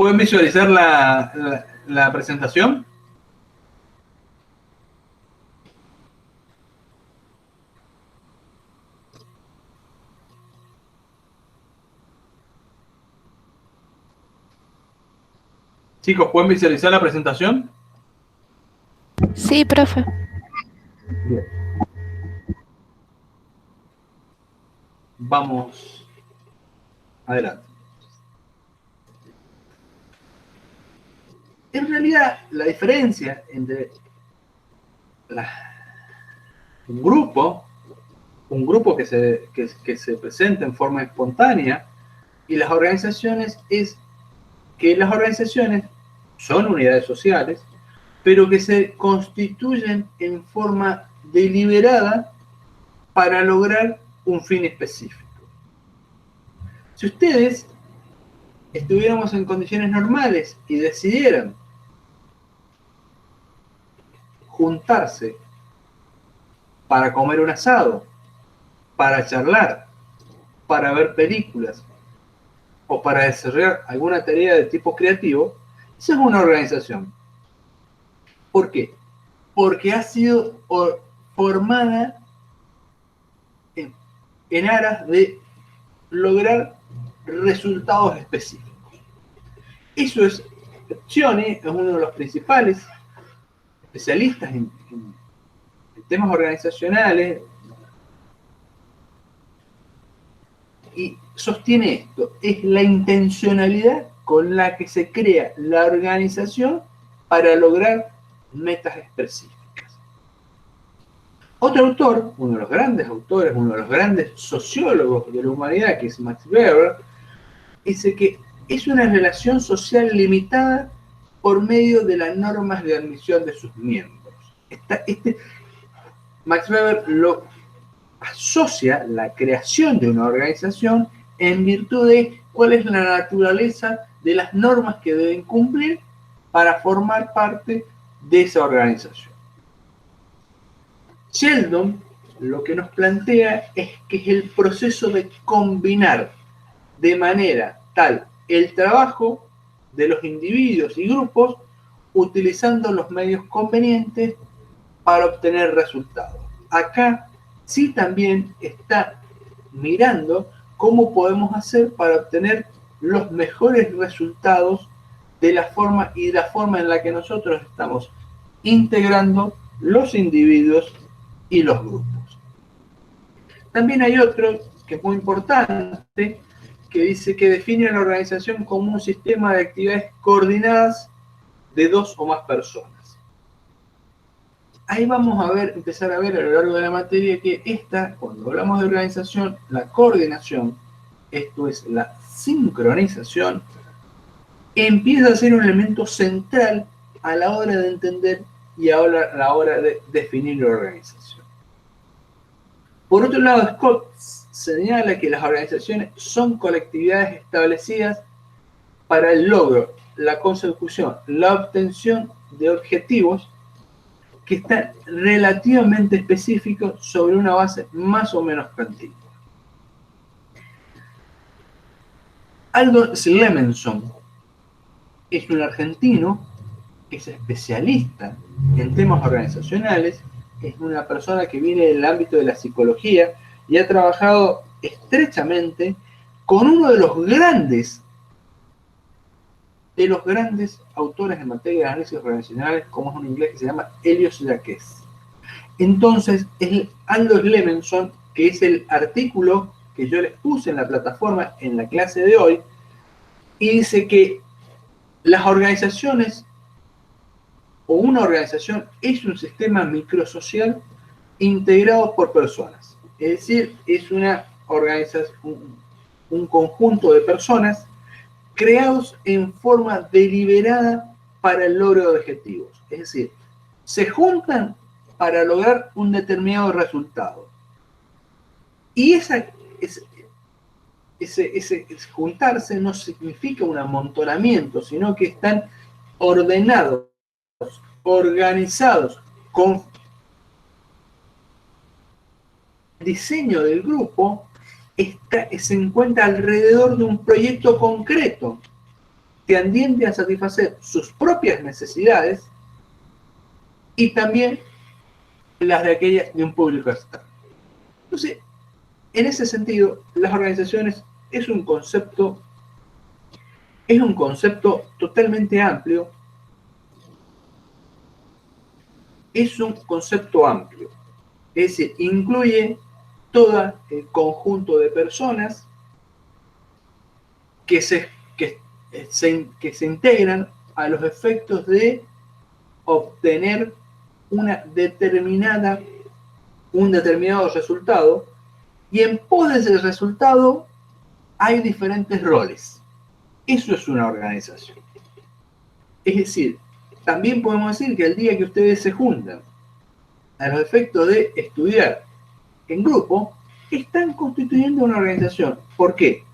¿Pueden visualizar la presentación? Chicos, ¿pueden visualizar la presentación? Sí, profe. Bien. Vamos adelante. En realidad, la diferencia entre un grupo que se presenta en forma espontánea y las organizaciones es que las organizaciones son unidades sociales, pero que se constituyen en forma deliberada para lograr un fin específico. Si ustedes estuviéramos en condiciones normales y decidieran juntarse para comer un asado, para charlar, para ver películas o para desarrollar alguna tarea de tipo creativo, eso es una organización. ¿Por qué? Porque ha sido formada en aras de lograr resultados específicos. Eso es, Cioni es uno de los principales especialistas en temas organizacionales y sostiene esto, es la intencionalidad con la que se crea la organización para lograr metas específicas. Otro autor, uno de los grandes autores, uno de los grandes sociólogos de la humanidad, que es Max Weber, dice que es una relación social limitada por medio de las normas de admisión de sus miembros. Max Weber lo asocia la creación de una organización en virtud de cuál es la naturaleza de las normas que deben cumplir para formar parte de esa organización. Sheldon lo que nos plantea es que es el proceso de combinar de manera tal el trabajo de los individuos y grupos utilizando los medios convenientes para obtener resultados. Acá sí también está mirando cómo podemos hacer para obtener los mejores resultados de la forma en la que nosotros estamos integrando los individuos y los grupos. También hay otro que es muy importante, que dice que define a la organización como un sistema de actividades coordinadas de dos o más personas. Ahí vamos a empezar a ver a lo largo de la materia que cuando hablamos de organización, la coordinación, esto es la sincronización, empieza a ser un elemento central a la hora de entender y a la hora de definir la organización. Por otro lado, Scott señala que las organizaciones son colectividades establecidas para el logro, la consecución, la obtención de objetivos que están relativamente específicos sobre una base más o menos continua. Aldo Slemenson es un argentino que es especialista en temas organizacionales, es una persona que viene del ámbito de la psicología y ha trabajado estrechamente con uno de los grandes autores en materia de análisis organizacionales, como es un inglés que se llama Eliot Jacques. Entonces, es Aldo Slemenson, que es el artículo que yo les puse en la plataforma en la clase de hoy, y dice que las organizaciones o una organización es un sistema microsocial integrado por personas. Es decir, es una organización, un conjunto de personas creados en forma deliberada para el logro de objetivos. Es decir, se juntan para lograr un determinado resultado. Y ese juntarse no significa un amontonamiento, sino que están ordenados, organizados, con el diseño del grupo se encuentra alrededor de un proyecto concreto. tendiente a satisfacer sus propias necesidades y también las de aquellas de un público externo. Entonces, en ese sentido, las organizaciones es un concepto totalmente amplio, es un concepto amplio, es decir, incluye todo el conjunto de personas que se integran a los efectos de obtener un determinado resultado, y en pos de ese resultado hay diferentes roles. Eso es una organización. Es decir, también podemos decir que el día que ustedes se juntan a los efectos de estudiar en grupo, están constituyendo una organización. ¿Por qué?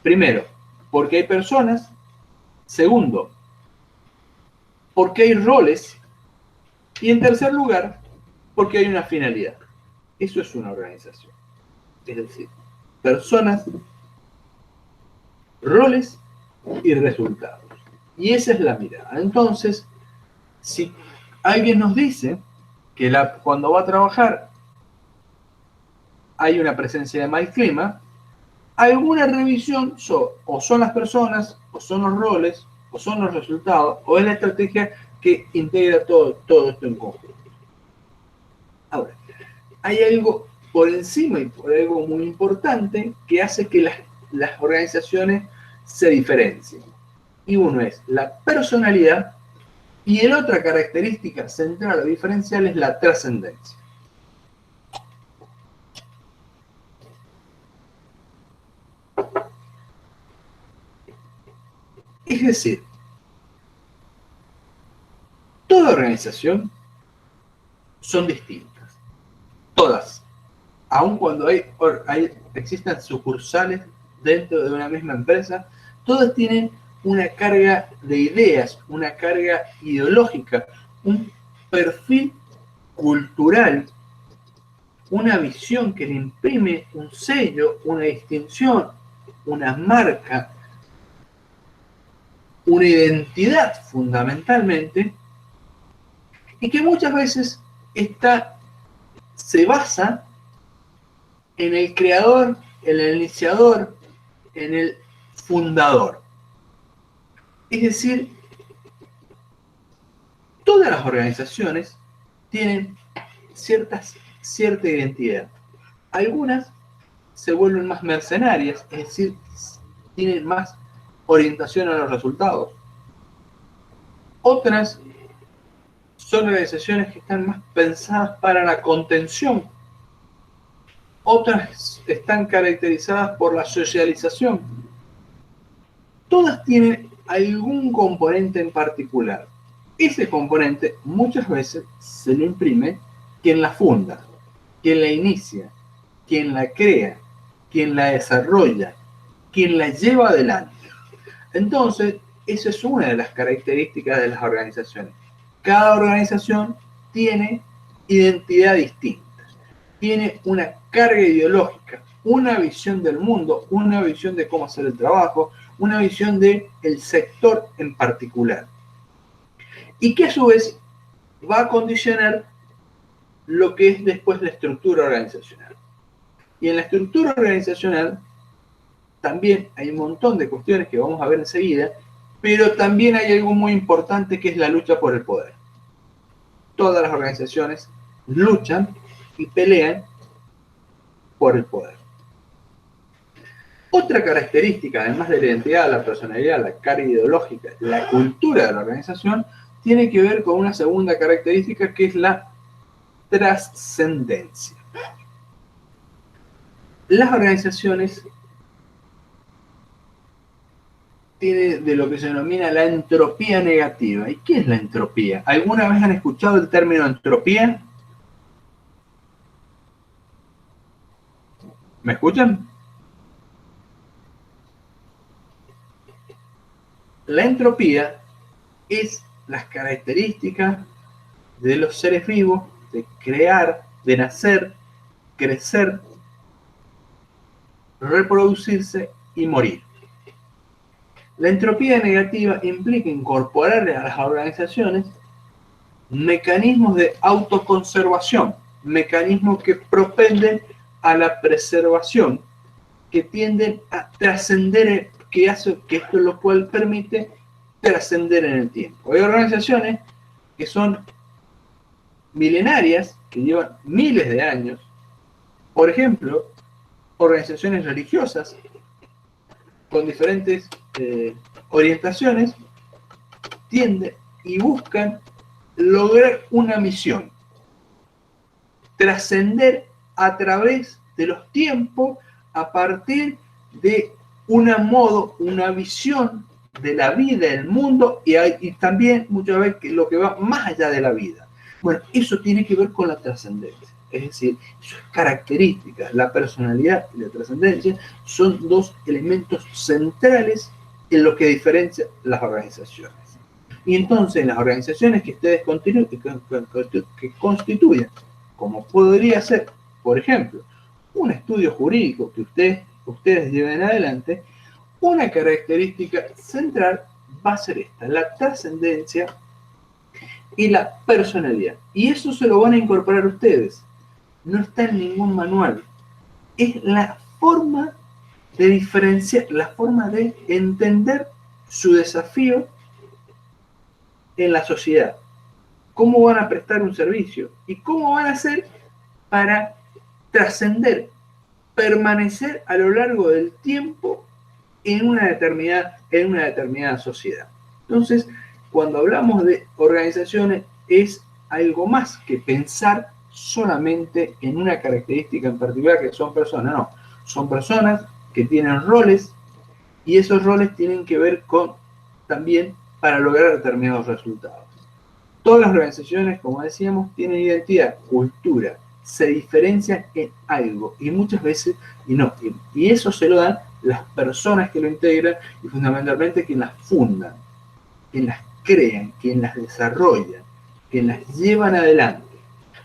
Primero, porque hay personas. Segundo, porque hay roles. Y en tercer lugar, porque hay una finalidad. Eso es una organización. Es decir, personas, roles y resultados. Y esa es la mirada. Entonces, si alguien nos dice que cuando va a trabajar hay una presencia de mal clima, alguna revisión o son las personas, o son los roles, o son los resultados, o es la estrategia que integra todo esto en conjunto. Ahora, hay algo por encima y por algo muy importante que hace que las organizaciones se diferencien. Y uno es la personalidad, y la otra característica central o diferencial es la trascendencia. Es decir, toda organización son distintas. Todas. Aun cuando existen sucursales dentro de una misma empresa, todas tienen una carga de ideas, una carga ideológica, un perfil cultural, una visión que le imprime un sello, una distinción, una marca, una identidad fundamentalmente, y que muchas veces se basa en el creador, en el iniciador, en el fundador. Es decir, todas las organizaciones tienen cierta identidad. Algunas se vuelven más mercenarias, es decir, tienen más orientación a los resultados. Otras son organizaciones que están más pensadas para la contención. Otras están caracterizadas por la socialización. Todas tienen algún componente en particular. Ese componente muchas veces se le imprime quien la funda, quien la inicia, quien la crea, quien la desarrolla, quien la lleva adelante. Entonces, esa es una de las características de las organizaciones. Cada organización tiene identidad distinta, tiene una carga ideológica, una visión del mundo, una visión de cómo hacer el trabajo, una visión del sector en particular. Y que a su vez va a condicionar lo que es después la estructura organizacional. Y en la estructura organizacional también hay un montón de cuestiones que vamos a ver enseguida, pero también hay algo muy importante que es la lucha por el poder. Todas las organizaciones luchan y pelean por el poder. Otra característica, además de la identidad, la personalidad, la carga ideológica, la cultura de la organización, tiene que ver con una segunda característica que es la trascendencia. Las organizaciones tienen de lo que se denomina la entropía negativa. ¿Y qué es la entropía? ¿Alguna vez han escuchado el término entropía? ¿Me escuchan? La entropía es las características de los seres vivos de crear, de nacer, crecer, reproducirse y morir. La entropía negativa implica incorporarle a las organizaciones mecanismos de autoconservación, mecanismos que propenden a la preservación, que tienden a trascender, que hace que esto lo cual permite trascender en el tiempo. Hay organizaciones que son milenarias, que llevan miles de años, por ejemplo, organizaciones religiosas con diferentes orientaciones, tienden y buscan lograr una misión, trascender a través de los tiempos a partir de una visión de la vida, del mundo y también muchas veces lo que va más allá de la vida. Bueno, eso tiene que ver con la trascendencia, es decir, sus características, la personalidad y la trascendencia son dos elementos centrales en lo que diferencian las organizaciones. Y entonces las organizaciones que ustedes que constituyen, como podría ser, por ejemplo, un estudio jurídico que ustedes lleven adelante, una característica central va a ser esta, la trascendencia y la personalidad. Y eso se lo van a incorporar ustedes. No está en ningún manual. Es la forma de diferenciar, la forma de entender su desafío en la sociedad. Cómo van a prestar un servicio y cómo van a hacer para trascender, permanecer a lo largo del tiempo en una determinada sociedad. Entonces, cuando hablamos de organizaciones, es algo más que pensar solamente en una característica en particular, que son personas. No, son personas que tienen roles y esos roles tienen que ver con también para lograr determinados resultados. Todas las organizaciones, como decíamos, tienen identidad, cultura, se diferencian en algo y muchas veces y no. Y eso se lo dan las personas que lo integran y fundamentalmente quienes las fundan, quienes las crean, quienes las desarrollan, quienes las llevan adelante.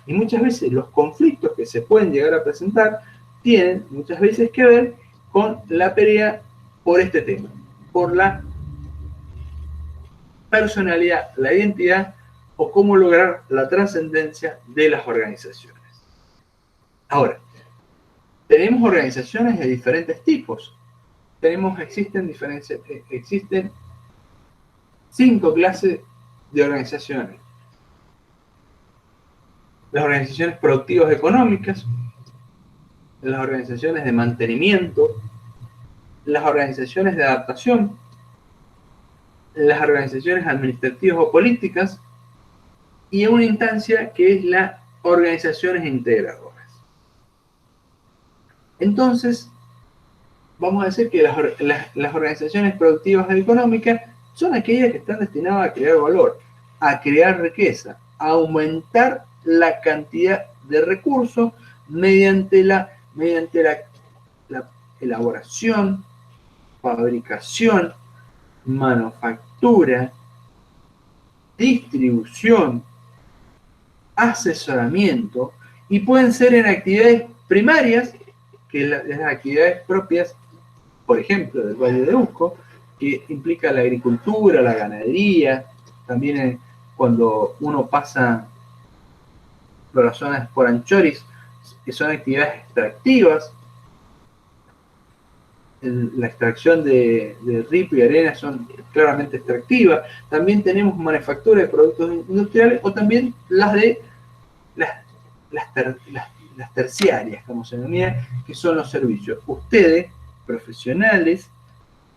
Y muchas veces los conflictos que se pueden llegar a presentar tienen muchas veces que ver con la pelea por este tema, por la personalidad, la identidad o cómo lograr la trascendencia de las organizaciones. Ahora, tenemos organizaciones de diferentes tipos. Existen 5 clases de organizaciones. Las organizaciones productivas económicas, las organizaciones de mantenimiento, las organizaciones de adaptación, las organizaciones administrativas o políticas y una instancia que es las organizaciones integradoras. Entonces, vamos a decir que las organizaciones productivas económicas son aquellas que están destinadas a crear valor, a crear riqueza, a aumentar la cantidad de recursos mediante la elaboración, fabricación, manufactura, distribución, asesoramiento, y pueden ser en actividades primarias, que las actividades propias, por ejemplo, del Valle de Uco, que implica la agricultura, la ganadería, también cuando uno pasa por las zonas por Anchoris, que son actividades extractivas, la extracción de ripio y arena son claramente extractivas. También tenemos manufactura de productos industriales o también las de las terciarias, como se denomina, que son los servicios. Ustedes, profesionales,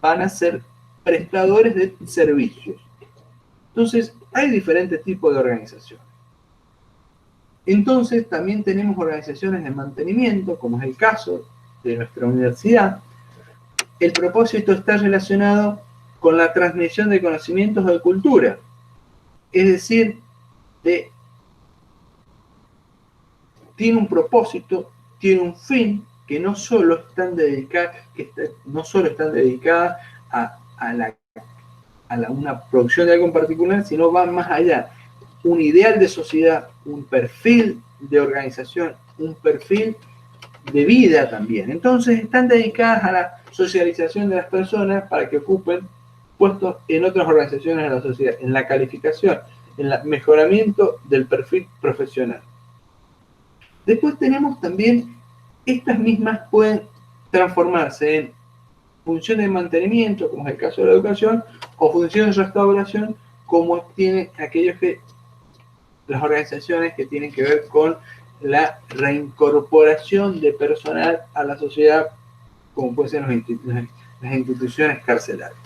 van a ser prestadores de servicios. Entonces, hay diferentes tipos de organizaciones. Entonces, también tenemos organizaciones de mantenimiento, como es el caso de nuestra universidad. El propósito está relacionado con la transmisión de conocimientos o de cultura, es decir, tiene un propósito, tiene un fin, que no solo están dedicadas a una producción de algo en particular, sino van más allá. Un ideal de sociedad, un perfil de organización, un perfil de vida también. Entonces están dedicadas a la socialización de las personas para que ocupen puestos en otras organizaciones de la sociedad, en la calificación, en el mejoramiento del perfil profesional. Después tenemos también, estas mismas pueden transformarse en funciones de mantenimiento, como es el caso de la educación, o funciones de restauración, como tienen las organizaciones que tienen que ver con la reincorporación de personal a la sociedad, como pueden ser las instituciones carcelarias.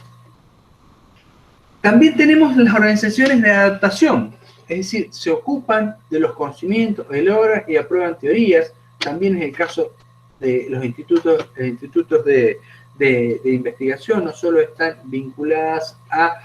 También tenemos las organizaciones de adaptación, es decir, se ocupan de los conocimientos, logran y aprueban teorías. También es el caso de los institutos de investigación, no solo están vinculadas a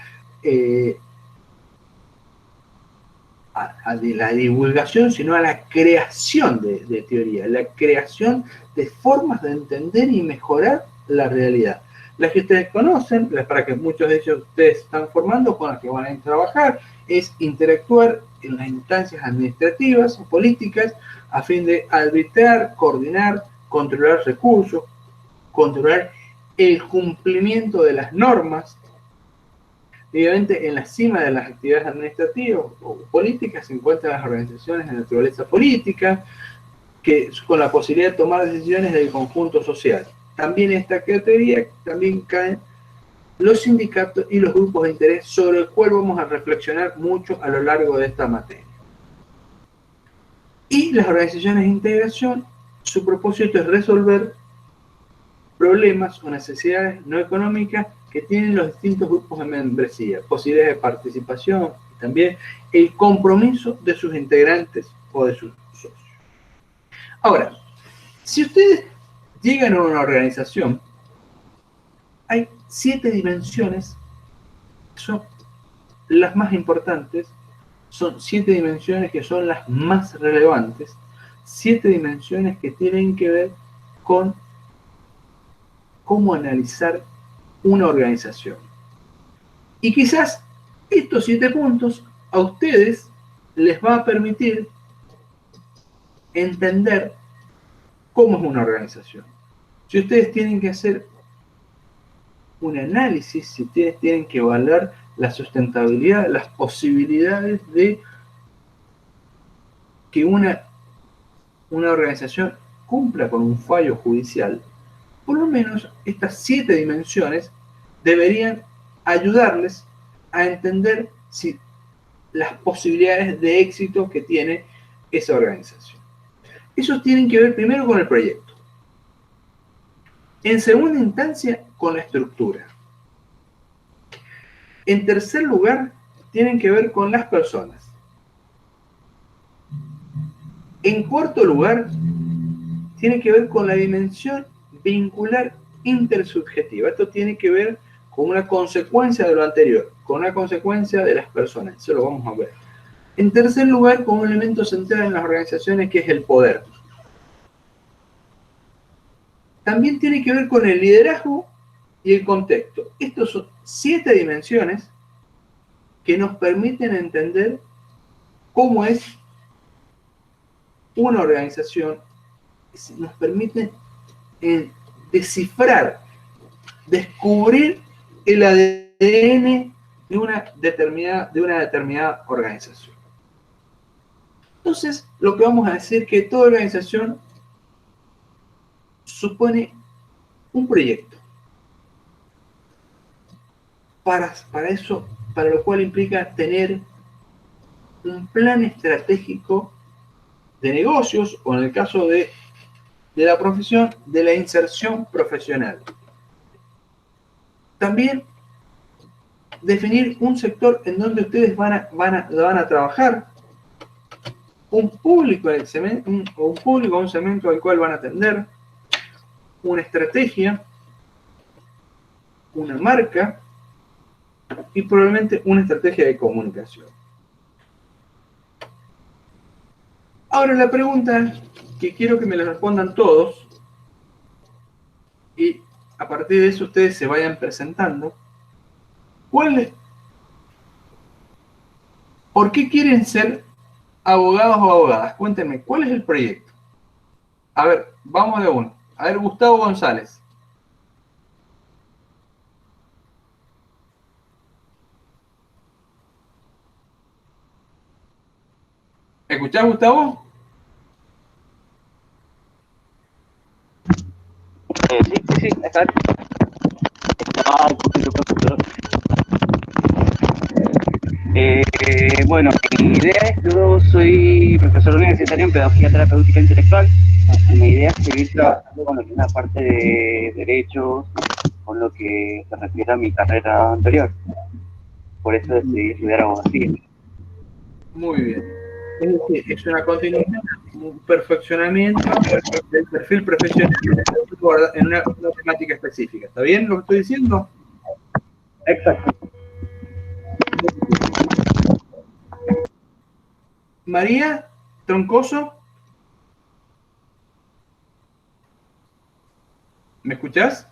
la divulgación, sino a la creación de teoría, la creación de formas de entender y mejorar la realidad. Las que ustedes conocen, para que muchos de ellos ustedes están formando, con las que van a trabajar, es interactuar en las instancias administrativas o políticas a fin de arbitrar, coordinar, controlar recursos, controlar el cumplimiento de las normas. Obviamente, en la cima de las actividades administrativas o políticas se encuentran las organizaciones de naturaleza política, que con la posibilidad de tomar decisiones del conjunto social. También en esta categoría también caen los sindicatos y los grupos de interés, sobre el cual vamos a reflexionar mucho a lo largo de esta materia. Y las organizaciones de integración, su propósito es resolver problemas o necesidades no económicas que tienen los distintos grupos de membresía, posibilidades de participación y también el compromiso de sus integrantes o de sus socios. Ahora, si ustedes llegan a una organización, hay 7 dimensiones que son las más importantes, son 7 dimensiones que son las más relevantes, 7 dimensiones que tienen que ver con cómo analizar una organización. Y quizás estos 7 puntos a ustedes les va a permitir entender cómo es una organización. Si ustedes tienen que hacer un análisis, si ustedes tienen que evaluar la sustentabilidad, las posibilidades de que una organización cumpla con un fallo judicial, por lo menos estas 7 dimensiones deberían ayudarles a entender las posibilidades de éxito que tiene esa organización. Esos tienen que ver primero con el proyecto. En segunda instancia, con la estructura. En tercer lugar, tienen que ver con las personas. En cuarto lugar, tiene que ver con la dimensión vincular intersubjetiva. Esto tiene que ver con una consecuencia de lo anterior, con una consecuencia de las personas. Eso lo vamos a ver. En tercer lugar, con un elemento central en las organizaciones, que es el poder. También tiene que ver con el liderazgo y el contexto. Estos son 7 dimensiones que nos permiten entender cómo es una organización, nos permiten descifrar, descubrir el ADN de una determinada organización. Entonces, lo que vamos a decir es que toda organización supone un proyecto. Para lo cual implica tener un plan estratégico de negocios, o en el caso de la profesión, de la inserción profesional. También definir un sector en donde ustedes van a trabajar, un público, un segmento al cual van a atender, una estrategia, una marca y probablemente una estrategia de comunicación. Ahora la pregunta que quiero que me la respondan todos, y a partir de eso ustedes se vayan presentando, ¿por qué quieren ser abogados o abogadas? Cuéntenme, ¿cuál es el proyecto? A ver, vamos de uno. A ver, Gustavo González. ¿Escuchás, Gustavo? Sí, está. Estaba un poquito confuso. Bueno, mi idea es que yo soy profesor universitario en pedagogía terapéutica intelectual. Mi idea es seguir trabajando con lo que es la parte de derechos, con lo que se refiere a mi carrera anterior. Por eso decidí estudiar abogacía. Muy bien. Es decir, es una continuación, un perfeccionamiento del perfil profesional en una temática específica. ¿Está bien lo que estoy diciendo? Exacto. María Troncoso, ¿me escuchás?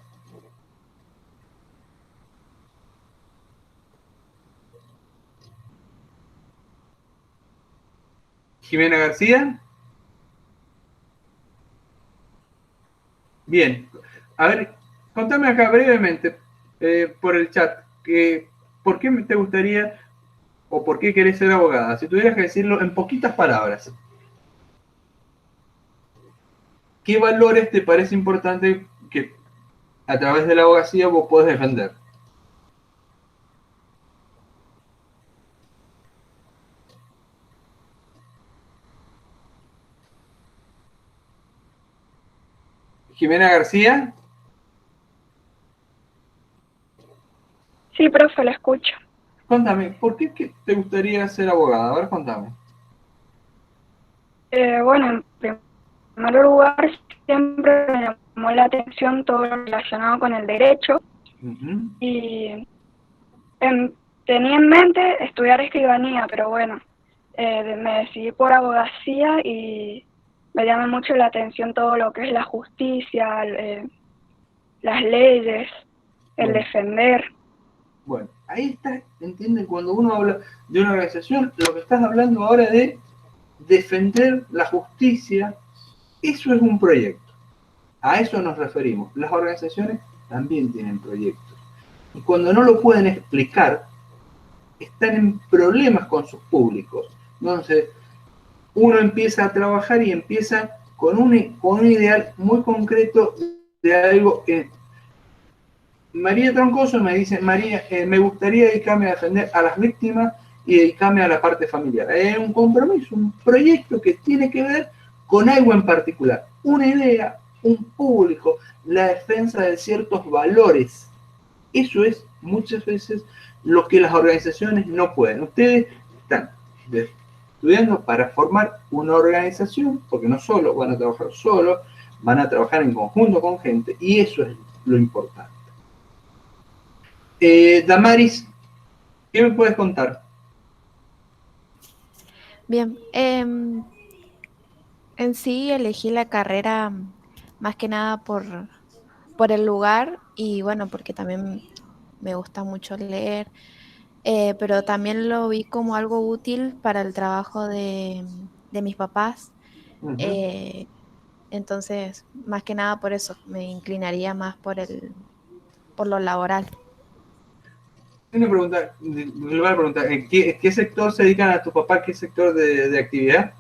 Jimena García. Bien. A ver, contame acá brevemente por el chat, ¿por qué te gustaría o por qué querés ser abogada? Si tuvieras que decirlo en poquitas palabras, ¿qué valores te parece importante que a través de la abogacía vos podés defender? Jimena García. Sí, profe, lo escucho. Contame, ¿por qué te gustaría ser abogada? A ver, contame. Bueno, en primer lugar, siempre me llamó la atención todo lo relacionado con el derecho Uh-huh. y tenía en mente estudiar escribanía, pero bueno, me decidí por abogacía y me llama mucho la atención todo lo que es la justicia, las leyes, el Bueno, defender. bueno, ahí está, ¿entienden? Cuando uno habla de una organización, lo que estás hablando ahora de defender la justicia, eso es un proyecto. A eso nos referimos. Las organizaciones también tienen proyectos. Y cuando no lo pueden explicar, están en problemas con sus públicos. Entonces, uno empieza a trabajar y empieza con un ideal muy concreto de algo que María Troncoso me dice, María, me gustaría dedicarme a defender a las víctimas y dedicarme a la parte familiar. Es un compromiso, un proyecto que tiene que ver con algo en particular, una idea, un público, la defensa de ciertos valores. Eso es muchas veces lo que las organizaciones no pueden. Ustedes están estudiando para formar una organización, porque no solo van a trabajar solo, van a trabajar en conjunto con gente, y eso es lo importante. Damaris, ¿qué me puedes contar? Bien, en sí elegí la carrera más que nada por el lugar y bueno, porque también me gusta mucho leer, pero también lo vi como algo útil para el trabajo de mis papás. Uh-huh. eh, entonces, más que nada por eso, me inclinaría más por lo laboral. Una pregunta, ¿en qué sector se dedican a tu papá? ¿Qué sector de actividad?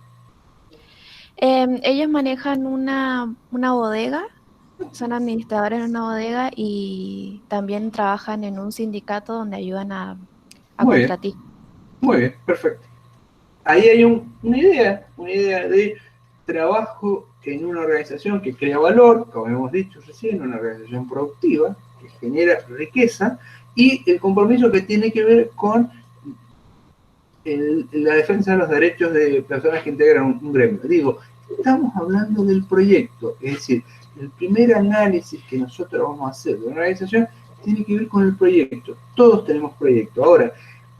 Ellos manejan una bodega, son administradores en una bodega y también trabajan en un sindicato donde ayudan a Muy bien, contratistas. muy bien, perfecto. Ahí hay una idea de trabajo en una organización que crea valor, como hemos dicho recién, una organización productiva, que genera riqueza, y el compromiso que tiene que ver con la defensa de los derechos de personas que integran un gremio. Digo, estamos hablando del proyecto, es decir, el primer análisis que nosotros vamos a hacer de una organización tiene que ver con el proyecto. Todos tenemos proyecto. Ahora,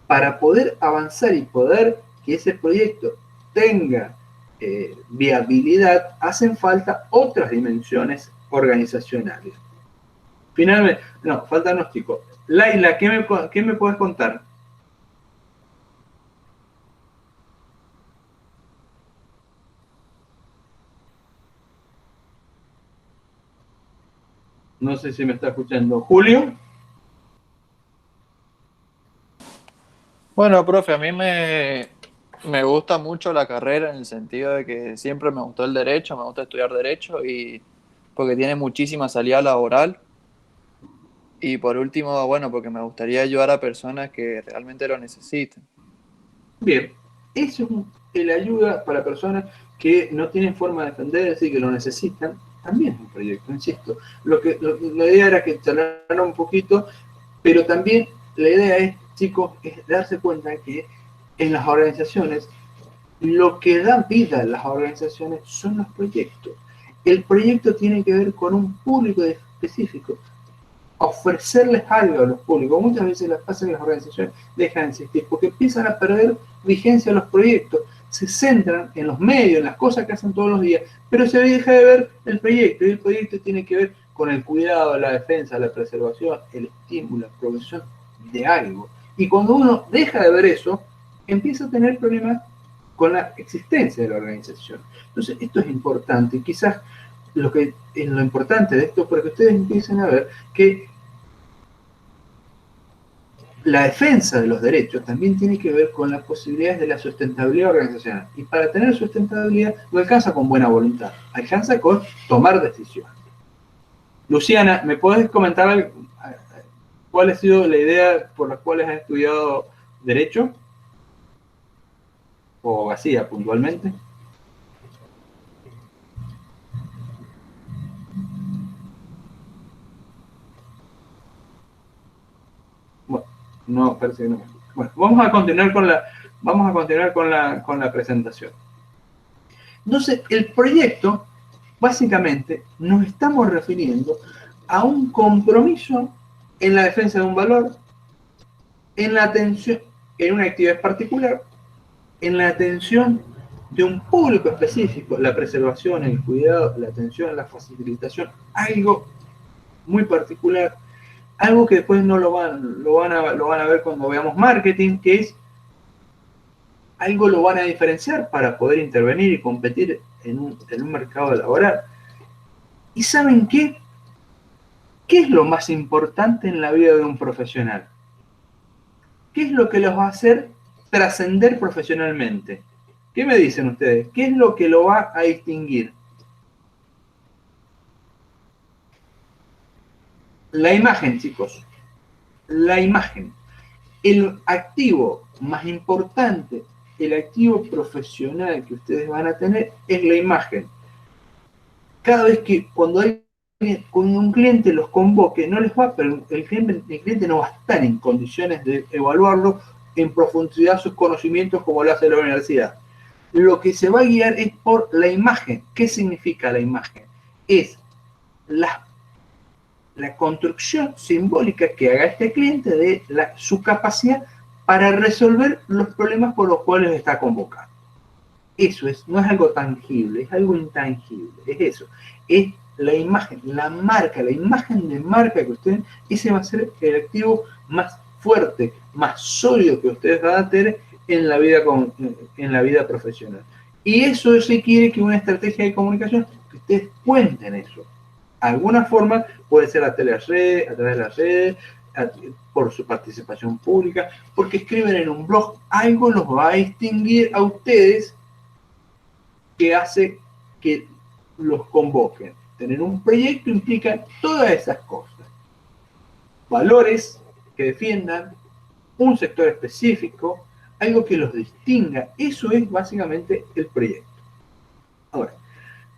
para poder avanzar y poder que ese proyecto tenga viabilidad, hacen falta otras dimensiones organizacionales. Finalmente, no, falta gnóstico. Laila, ¿qué me puedes contar? No sé si me está escuchando. Julio. Bueno, profe, a mí me Me gusta mucho la carrera en el sentido de que siempre me gustó el derecho, me gusta estudiar derecho y porque tiene muchísima salida laboral. Y por último, bueno, porque me gustaría ayudar a personas que realmente lo necesiten. Bien, eso es el ayuda para personas que no tienen forma de defenderse y que lo necesitan. También es un proyecto, insisto. La idea era que charlara un poquito, pero también la idea es, chicos, es darse cuenta que en las organizaciones lo que da vida a las organizaciones son los proyectos. El proyecto tiene que ver con un público específico, ofrecerles algo a los públicos. Muchas veces las pasa que las organizaciones dejan de existir porque empiezan a perder vigencia los proyectos, se centran en los medios, en las cosas que hacen todos los días, pero se deja de ver el proyecto, y el proyecto tiene que ver con el cuidado, la defensa, la preservación, el estímulo, la provisión de algo. Y cuando uno deja de ver eso, empieza a tener problemas con la existencia de la organización. Entonces, esto es importante, y quizás lo importante de esto, porque ustedes empiecen a ver que la defensa de los derechos también tiene que ver con las posibilidades de la sustentabilidad organizacional. Y para tener sustentabilidad no alcanza con buena voluntad, alcanza con tomar decisiones. Luciana, ¿me puedes comentar cuál ha sido la idea por la cual has estudiado Derecho? O vacía, puntualmente. Bueno, no, parece que no. Bueno, vamos a continuar con la presentación. Entonces, el proyecto, básicamente, nos estamos refiriendo a un compromiso en la defensa de un valor, en la atención, en una actividad particular, en la atención de un público específico, la preservación, el cuidado, la atención, la facilitación, algo muy particular, algo que después no lo van a ver cuando veamos marketing, que es algo lo van a diferenciar para poder intervenir y competir en un mercado laboral. ¿Y saben qué? ¿Qué es lo más importante en la vida de un profesional? ¿Qué es lo que los va a hacer trascender profesionalmente? ¿Qué me dicen ustedes? ¿Qué es lo que lo va a distinguir? La imagen, chicos. La imagen. El activo más importante, el activo profesional que ustedes van a tener es la imagen. Cada vez que cuando un cliente los convoque, no les va, pero el cliente no va a estar en condiciones de evaluarlo en profundidad sus conocimientos como lo hace la universidad. Lo que se va a guiar es por la imagen. ¿Qué significa la imagen? Es la construcción simbólica que haga este cliente de su capacidad para resolver los problemas por los cuales está convocando. Eso no es algo tangible, es algo intangible, es eso. Es la imagen, la marca, la imagen de marca que ustedes, ese va a ser el activo más fuerte, más sólido que ustedes van a tener en la vida profesional. Y eso requiere que una estrategia de comunicación, que ustedes cuenten eso. Alguna forma, puede ser a través de las redes, por su participación pública, porque escriben en un blog, algo los va a distinguir a ustedes que hace que los convoquen. Tener un proyecto implica todas esas cosas. Valores que defiendan, un sector específico, algo que los distinga. Eso es básicamente el proyecto. Ahora,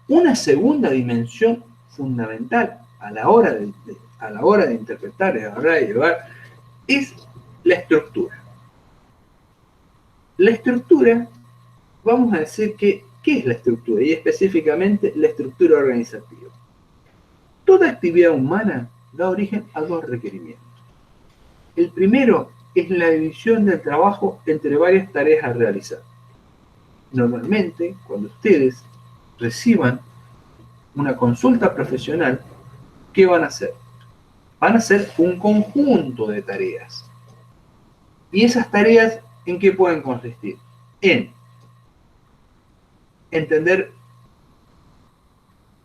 una segunda dimensión fundamental a la hora de interpretar y a la hora de llevar es la estructura. La estructura, vamos a decir que, ¿qué es la estructura? Y específicamente la estructura organizativa. Toda actividad humana da origen a dos requerimientos. El primero es la división del trabajo entre varias tareas a realizar. Normalmente, cuando ustedes reciban una consulta profesional, ¿qué van a hacer? Van a hacer un conjunto de tareas. ¿Y esas tareas en qué pueden consistir? En entender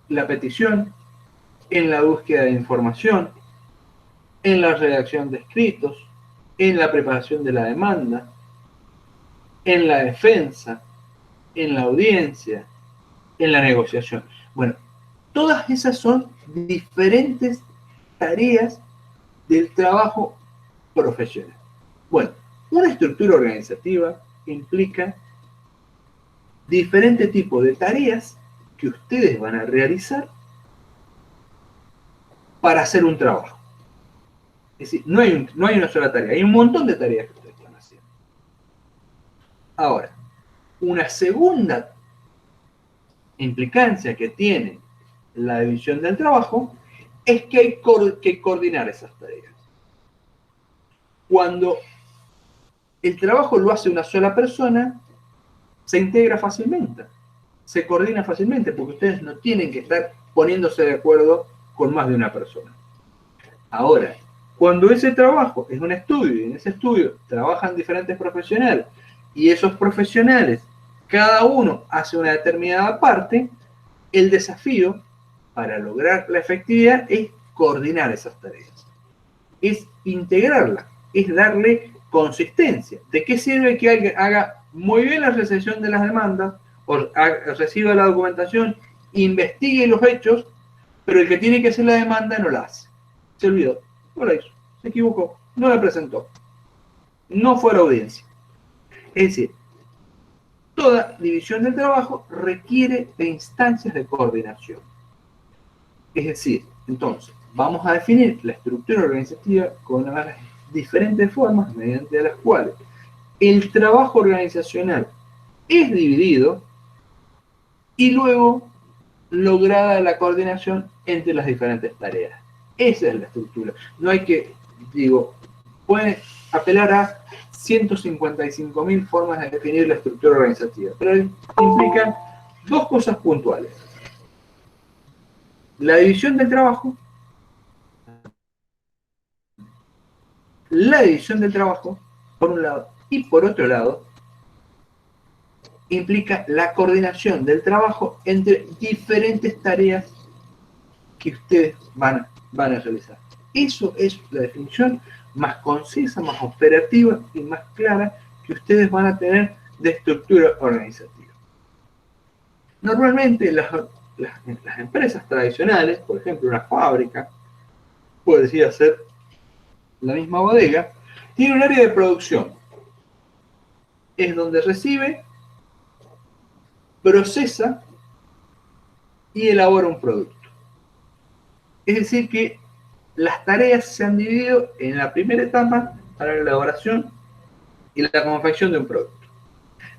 la petición, en la búsqueda de información, en la redacción de escritos, en la preparación de la demanda, en la defensa, en la audiencia, en la negociación. Bueno, todas esas son diferentes tareas del trabajo profesional. Bueno, una estructura organizativa implica diferentes tipos de tareas que ustedes van a realizar para hacer un trabajo. Es decir, no hay una sola tarea, hay un montón de tareas que ustedes están haciendo. Ahora, una segunda implicancia que tiene la división del trabajo es que hay que coordinar esas tareas. Cuando el trabajo lo hace una sola persona, se integra fácilmente, se coordina fácilmente, porque ustedes no tienen que estar poniéndose de acuerdo con más de una persona. Ahora, cuando ese trabajo es un estudio, y en ese estudio trabajan diferentes profesionales, y esos profesionales, cada uno hace una determinada parte, el desafío para lograr la efectividad es coordinar esas tareas, es integrarlas, es darle consistencia. ¿De qué sirve que alguien haga muy bien la recepción de las demandas, o reciba la documentación, investigue los hechos, pero el que tiene que hacer la demanda no la hace? Se olvidó, no la hizo, se equivocó, no la presentó, no fue a la audiencia. Es decir, toda división del trabajo requiere de instancias de coordinación. Es decir, entonces, vamos a definir la estructura organizativa con una de las diferentes formas mediante las cuales el trabajo organizacional es dividido y luego lograda la coordinación entre las diferentes tareas. Esa es la estructura. No hay que, pueden apelar a 155.000 formas de definir la estructura organizativa, pero implican dos cosas puntuales. La división del trabajo, por un lado, y por otro lado, implica la coordinación del trabajo entre diferentes tareas que ustedes van a realizar. Eso es la definición más concisa, más operativa y más clara que ustedes van a tener de estructura organizativa. Normalmente las empresas tradicionales, por ejemplo una fábrica, podría ser la misma bodega, tiene un área de producción. Es donde recibe, procesa y elabora un producto. Es decir que las tareas se han dividido en la primera etapa para la elaboración y la confección de un producto.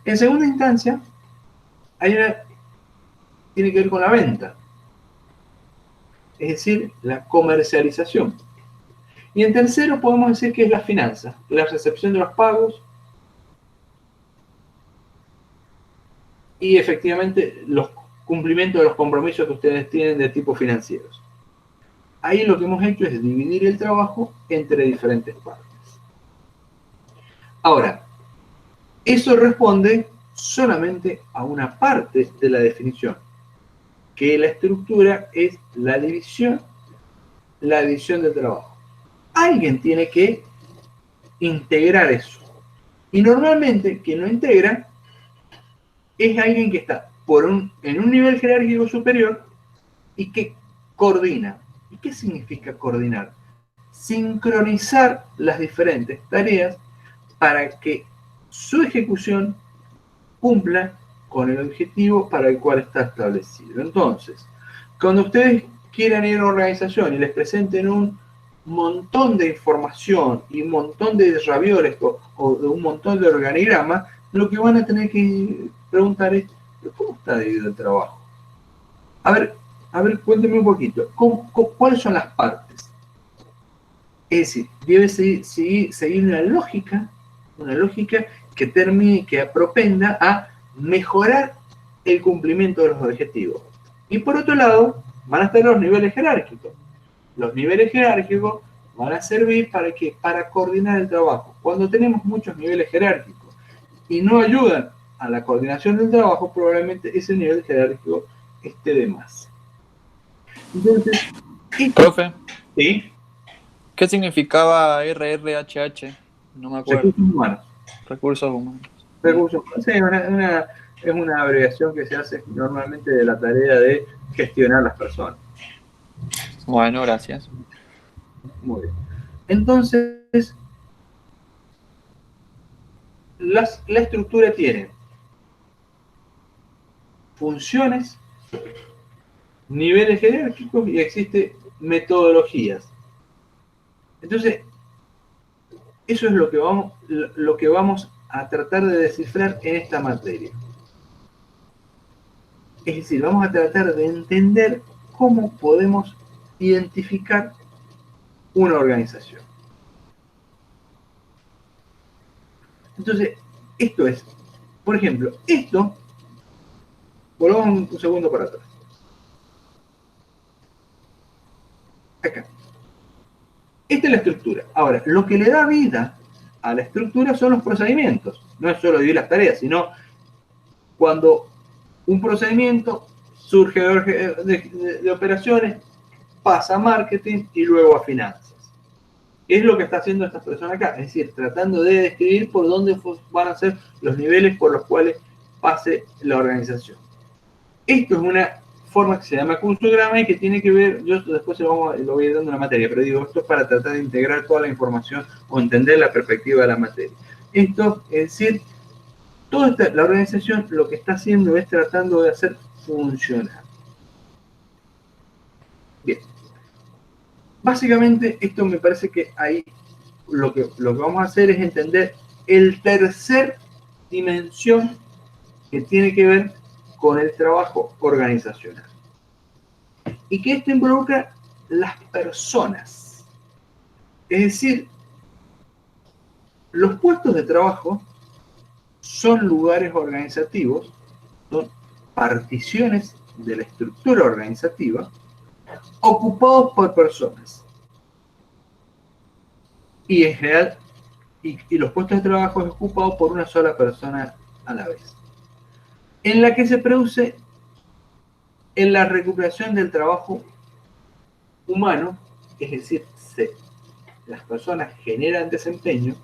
En segunda instancia, tiene que ver con la venta, es decir, la comercialización. Y en tercero podemos decir que es la finanza, la recepción de los pagos y efectivamente los cumplimientos de los compromisos que ustedes tienen de tipo financieros. Ahí lo que hemos hecho es dividir el trabajo entre diferentes partes. Ahora, eso responde solamente a una parte de la definición, que la estructura es la división del trabao. Alguien tiene que integrar eso. Y normalmente quien lo integra es alguien que está en un nivel jerárquico superior y que coordina. ¿Y qué significa coordinar? Sincronizar las diferentes tareas para que su ejecución cumpla con el objetivo para el cual está establecido. Entonces, cuando ustedes quieran ir a una organización y les presenten un montón de información y un montón de ravioles o un montón de organigramas, lo que van a tener que preguntar es, ¿cómo está dividido el trabajo? A ver, cuénteme un poquito, ¿cuáles son las partes? Es decir, debe seguir una lógica que propenda a mejorar el cumplimiento de los objetivos. Y por otro lado, van a estar los niveles jerárquicos. Los niveles jerárquicos van a servir para coordinar el trabajo. Cuando tenemos muchos niveles jerárquicos y no ayudan a la coordinación del trabajo, probablemente ese nivel jerárquico esté de más. Entonces, Profe, ¿sí? ¿Qué significaba RRHH? No me acuerdo. Recursos humanos. Recursos humanos. Recursos humanos, sí, es una abreviación que se hace normalmente de la tarea de gestionar las personas. Bueno, gracias. Muy bien. Entonces, la estructura tiene funciones, niveles jerárquicos y existe metodologías. Entonces, eso es lo que vamos a tratar de descifrar en esta materia. Es decir, vamos a tratar de entender cómo podemos identificar una organización. Entonces, esto es, por ejemplo, volvamos un segundo para atrás. Acá. Esta es la estructura. Ahora, lo que le da vida a la estructura son los procedimientos. No es solo dividir las tareas, sino cuando un procedimiento surge de operaciones, pasa a marketing y luego a finanzas. Es lo que está haciendo esta persona acá, es decir, tratando de describir por dónde van a ser los niveles por los cuales pase la organización. Esto es una forma que se llama crucigrama y que tiene que ver, yo después lo voy a ir dando en la materia, pero digo, esto es para tratar de integrar toda la información o entender la perspectiva de la materia. Esto es decir, la organización lo que está haciendo es tratando de hacer funcionar. Bien. Básicamente, esto me parece que ahí lo que vamos a hacer es entender el tercer dimensión que tiene que ver con el trabajo organizacional. Y que esto involucra las personas. Es decir, los puestos de trabajo son lugares organizativos, son particiones de la estructura organizativa ocupados por personas. Y en general, y los puestos de trabajo es ocupado por una sola persona a la vez. En la que se produce en la recuperación del trabajo humano, es decir, las personas generan desempeño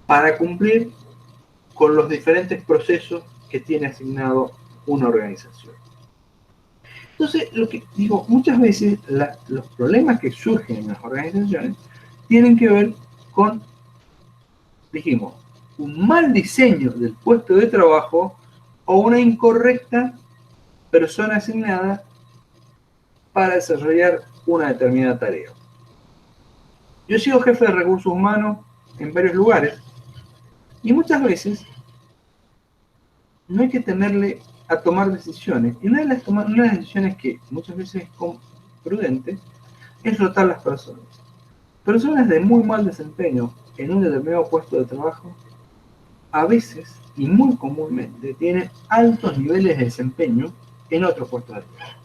para cumplir con los diferentes procesos que tiene asignado una organización. Entonces, lo que digo, muchas veces los problemas que surgen en las organizaciones tienen que ver con, dijimos, un mal diseño del puesto de trabajo o una incorrecta persona asignada para desarrollar una determinada tarea. Yo he sido jefe de recursos humanos en varios lugares y muchas veces no hay que temerle a tomar decisiones. Y una de las decisiones que muchas veces es prudente es rotar las personas. Personas de muy mal desempeño en un determinado puesto de trabajo, a veces y muy comúnmente tienen altos niveles de desempeño en otros puestos de trabajo.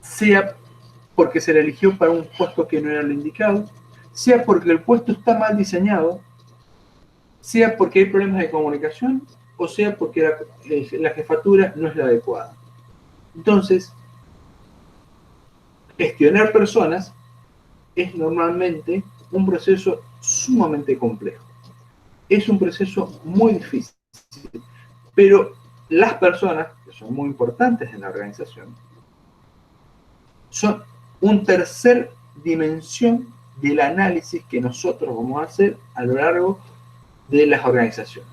Sea porque se le eligió para un puesto que no era lo indicado, sea porque el puesto está mal diseñado, sea porque hay problemas de comunicación, o sea porque la jefatura no es la adecuada. Entonces, gestionar personas es normalmente un proceso sumamente complejo. Es un proceso muy difícil, pero las personas, que son muy importantes en la organización, son una tercera dimensión del análisis que nosotros vamos a hacer a lo largo de las organizaciones.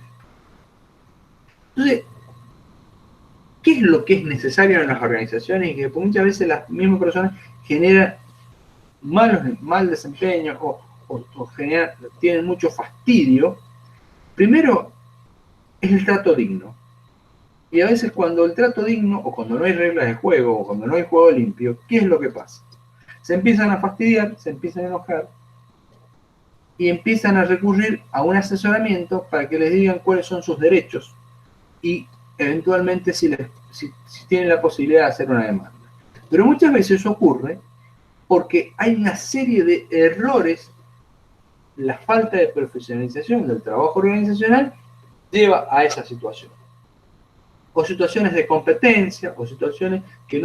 Entonces, ¿qué es lo que es necesario en las organizaciones? Y que muchas veces las mismas personas generan mal desempeño o tienen mucho fastidio. Primero, es el trato digno. Y a veces cuando el trato digno, o cuando no hay reglas de juego, o cuando no hay juego limpio, ¿qué es lo que pasa? Se empiezan a fastidiar, se empiezan a enojar, y empiezan a recurrir a un asesoramiento para que les digan cuáles son sus derechos, y eventualmente si tienen la posibilidad de hacer una demanda. Pero muchas veces eso ocurre porque hay una serie de errores, la falta de profesionalización del trabajo organizacional lleva a esa situación. O situaciones de competencia, o situaciones que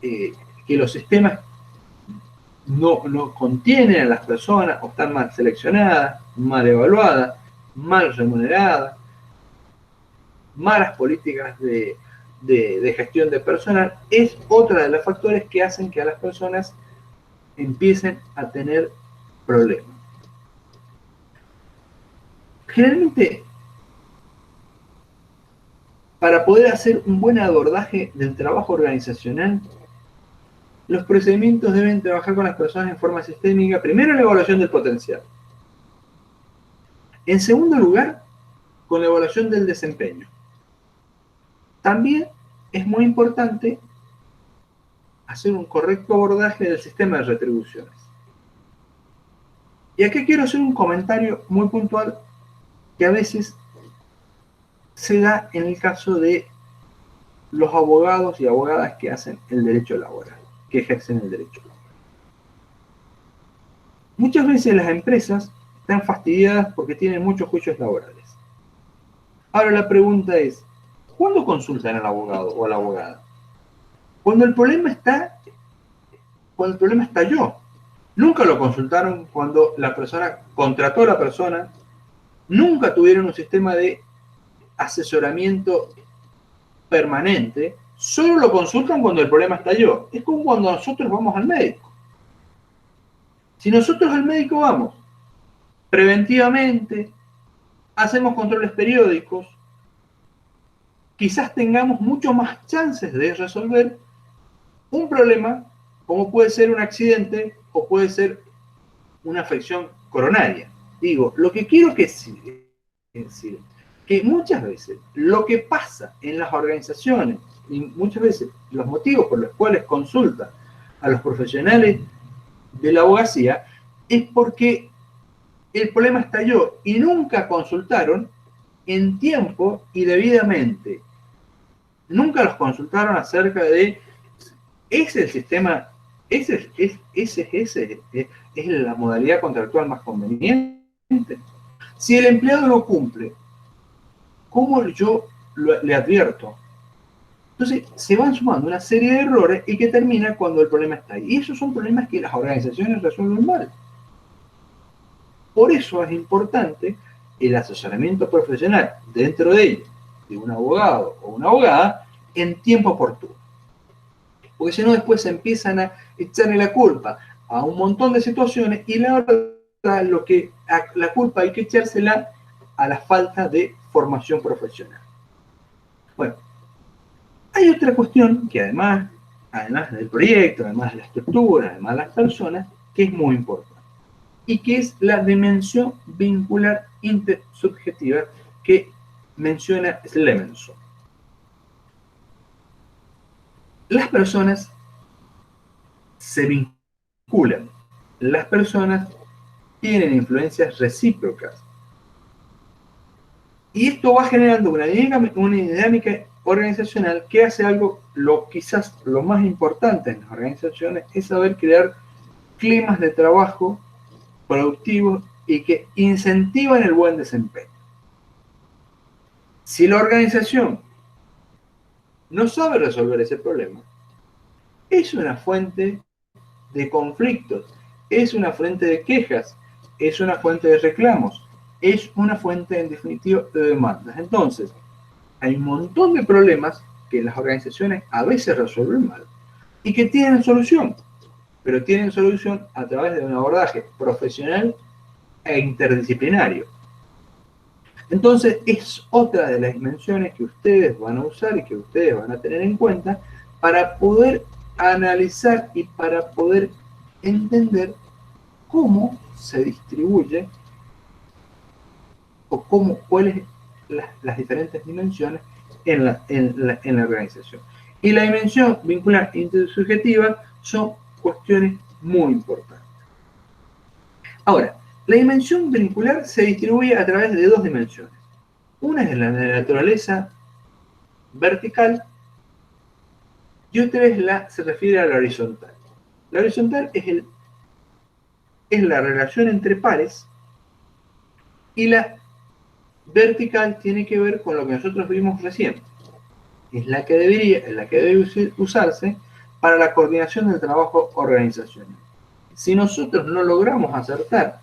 que los sistemas no contienen a las personas, o están mal seleccionadas, mal evaluadas, mal remuneradas, malas políticas de gestión de personal, es otra de los factores que hacen que a las personas empiecen a tener problemas. Generalmente, para poder hacer un buen abordaje del trabajo organizacional, los procedimientos deben trabajar con las personas en forma sistémica. Primero, la evaluación del potencial. En segundo lugar, con la evaluación del desempeño. También es muy importante hacer un correcto abordaje del sistema de retribuciones. Y aquí quiero hacer un comentario muy puntual que a veces se da en el caso de los abogados y abogadas que hacen el derecho laboral, que ejercen el derecho laboral. Muchas veces las empresas están fastidiadas porque tienen muchos juicios laborales. Ahora la pregunta es, ¿cuándo consultan al abogado o a la abogada? Cuando el problema estalló. Nunca lo consultaron cuando la persona contrató a la persona, nunca tuvieron un sistema de asesoramiento permanente, solo lo consultan cuando el problema estalló. Es como cuando nosotros vamos al médico. Si nosotros al médico vamos preventivamente, hacemos controles periódicos, quizás tengamos mucho más chances de resolver un problema como puede ser un accidente o puede ser una afección coronaria. Digo, lo que quiero decir que muchas veces lo que pasa en las organizaciones y muchas veces los motivos por los cuales consultan a los profesionales de la abogacía es porque el problema estalló y nunca consultaron en tiempo y debidamente. Nunca los consultaron acerca de ¿es el sistema, es la modalidad contractual más conveniente? Si el empleado no cumple, ¿cómo yo le advierto? Entonces se van sumando una serie de errores y que termina cuando el problema está ahí. Y esos son problemas que las organizaciones resuelven mal. Por eso es importante el asesoramiento profesional dentro de ellos, de un abogado o una abogada, en tiempo oportuno. Porque si no, después se empiezan a echarle la culpa a un montón de situaciones y la verdad, la culpa hay que echársela a la falta de formación profesional. Bueno, hay otra cuestión que además del proyecto, además de la estructura, además de las personas, que es muy importante. Y que es la dimensión vincular intersubjetiva que menciona Slemenson. Las personas se vinculan, las personas tienen influencias recíprocas. Y esto va generando una dinámica organizacional que hace algo, quizás lo más importante en las organizaciones, es saber crear climas de trabajo productivos y que incentivan el buen desempeño. Si la organización no sabe resolver ese problema, es una fuente de conflictos, es una fuente de quejas, es una fuente de reclamos, es una fuente, en definitiva, de demandas. Entonces, hay un montón de problemas que las organizaciones a veces resuelven mal y que tienen solución, pero tienen solución a través de un abordaje profesional e interdisciplinario. Entonces, es otra de las dimensiones que ustedes van a usar y que ustedes van a tener en cuenta para poder analizar y para poder entender cómo se distribuye o cuáles las diferentes dimensiones en la organización. Y la dimensión vincular intersubjetiva son cuestiones muy importantes. Ahora, la dimensión vincular se distribuye a través de dos dimensiones. Una es la de la naturaleza vertical y otra se refiere a la horizontal. La horizontal es la relación entre pares y la vertical tiene que ver con lo que nosotros vimos recién. Es la que debe usarse para la coordinación del trabajo organizacional. Si nosotros no logramos acertar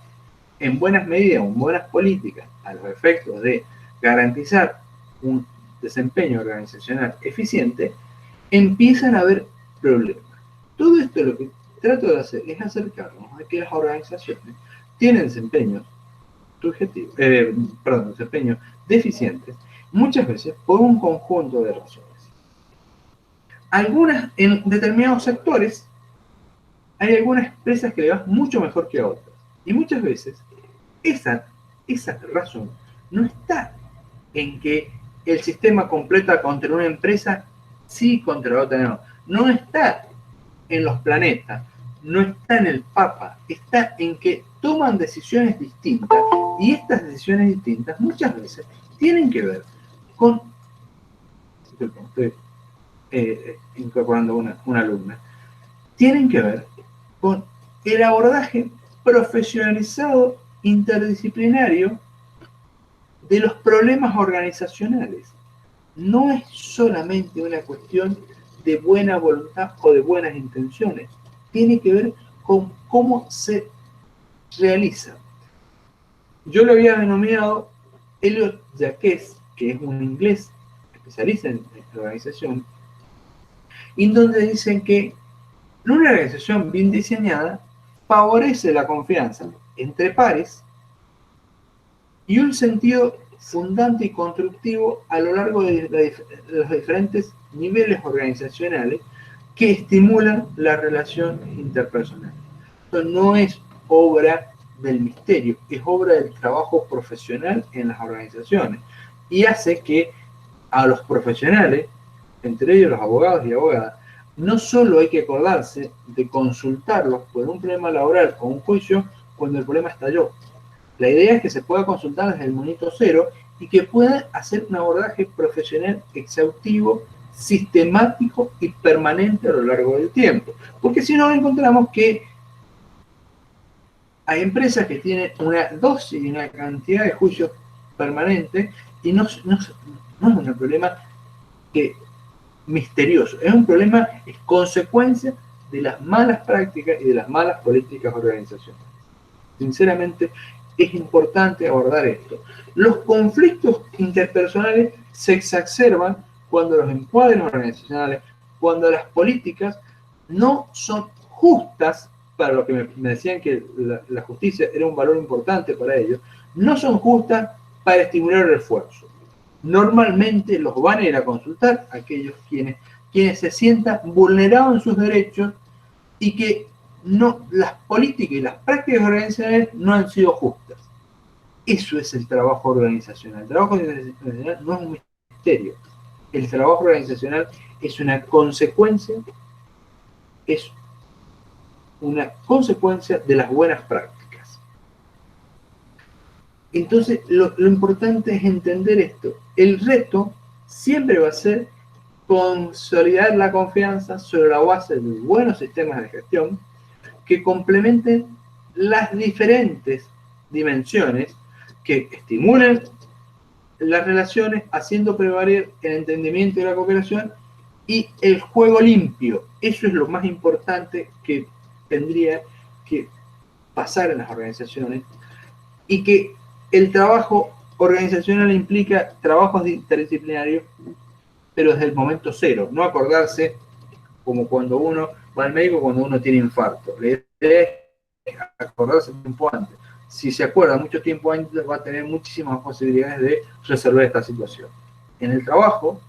en buenas medidas, en buenas políticas, a los efectos de garantizar un desempeño organizacional eficiente, empiezan a haber problemas. Todo esto lo que trato de hacer es acercarnos a que las organizaciones tienen desempeños desempeños deficientes, muchas veces por un conjunto de razones. Algunas, en determinados sectores, hay algunas empresas que le van mucho mejor que a otras. Y muchas veces esa razón no está en que el sistema completa contra una empresa sí, contra la otra no. No está en los planetas, no está en el Papa, está en que toman decisiones distintas, y estas decisiones distintas muchas veces tienen que ver con... Estoy incorporando una alumna. Tienen que ver con el abordaje profesionalizado interdisciplinario de los problemas organizacionales. No es solamente una cuestión de buena voluntad o de buenas intenciones. Tiene que ver con cómo se realiza. Yo lo había denominado Elliot Jacques, que es un inglés especialista en organización, en donde dicen que una organización bien diseñada favorece la confianza entre pares y un sentido fundante y constructivo a lo largo de los diferentes niveles organizacionales que estimulan la relación interpersonal. Esto no es obra del misterio, es obra del trabajo profesional en las organizaciones y hace que a los profesionales, entre ellos los abogados y abogadas, no solo hay que acordarse de consultarlos por un problema laboral o un juicio cuando el problema estalló. La idea es que se pueda consultar desde el momento cero y que puedan hacer un abordaje profesional exhaustivo, sistemático y permanente a lo largo del tiempo. Porque si no, encontramos que hay empresas que tienen una dosis y una cantidad de juicios permanentes y no es un problema misterioso, es un problema, es consecuencia de las malas prácticas y de las malas políticas organizacionales. Sinceramente, es importante abordar esto. Los conflictos interpersonales se exacerban cuando los encuadres organizacionales, cuando las políticas no son justas, para lo que me decían que la justicia era un valor importante para ellos, no son justas para estimular el esfuerzo. Normalmente los van a ir a consultar aquellos quienes se sientan vulnerados en sus derechos y que las políticas y las prácticas organizacionales no han sido justas. Eso es el trabajo organizacional. El trabajo organizacional no es un misterio. El trabajo organizacional es una consecuencia, de las buenas prácticas. Entonces, lo importante es entender esto. El reto siempre va a ser consolidar la confianza sobre la base de buenos sistemas de gestión que complementen las diferentes dimensiones que estimulen las relaciones, haciendo prevalecer el entendimiento y la cooperación y el juego limpio. Eso es lo más importante que tendría que pasar en las organizaciones, y que el trabajo organizacional implica trabajos interdisciplinarios, pero desde el momento cero, no acordarse como cuando uno va al médico cuando uno tiene infarto. La idea es acordarse tiempo antes. Si se acuerda mucho tiempo antes, va a tener muchísimas posibilidades de resolver esta situación. En el trabajo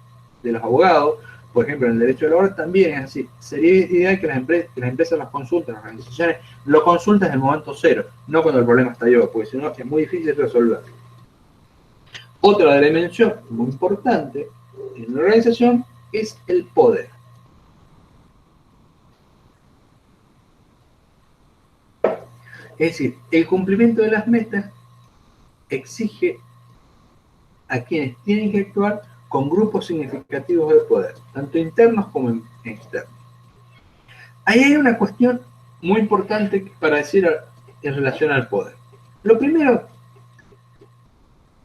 de los abogados, por ejemplo, en el derecho de laboral también es así. Sería ideal que las empresas las consulten, las organizaciones lo consulten en el momento cero, no cuando el problema estalló, porque si no es muy difícil resolverlo. Otra dimensión muy importante en una organización es el poder. Es decir, el cumplimiento de las metas exige a quienes tienen que actuar con grupos significativos de poder, tanto internos como externos. Ahí hay una cuestión muy importante para decir en relación al poder. Lo primero,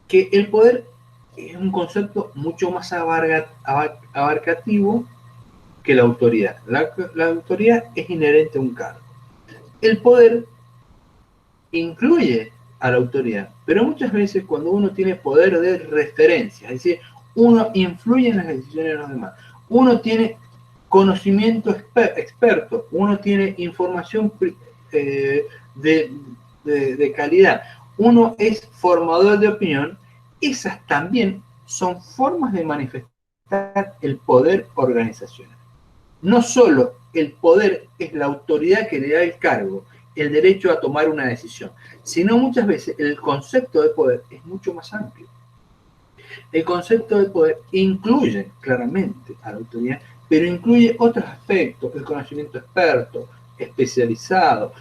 que el poder es un concepto mucho más abarcativo que la autoridad. La autoridad es inherente a un cargo. el poder incluye a la autoridad, pero muchas veces cuando uno tiene poder de referencia, es decir, uno influye en las decisiones de los demás, uno tiene conocimiento experto, uno tiene información de calidad, uno es formador de opinión, esas también son formas de manifestar el poder organizacional. No solo el poder es la autoridad que le da el cargo, el derecho a tomar una decisión, sino muchas veces el concepto de poder es mucho más amplio. El concepto de poder incluye claramente a la autoridad, pero incluye otros aspectos, el conocimiento experto, especializado,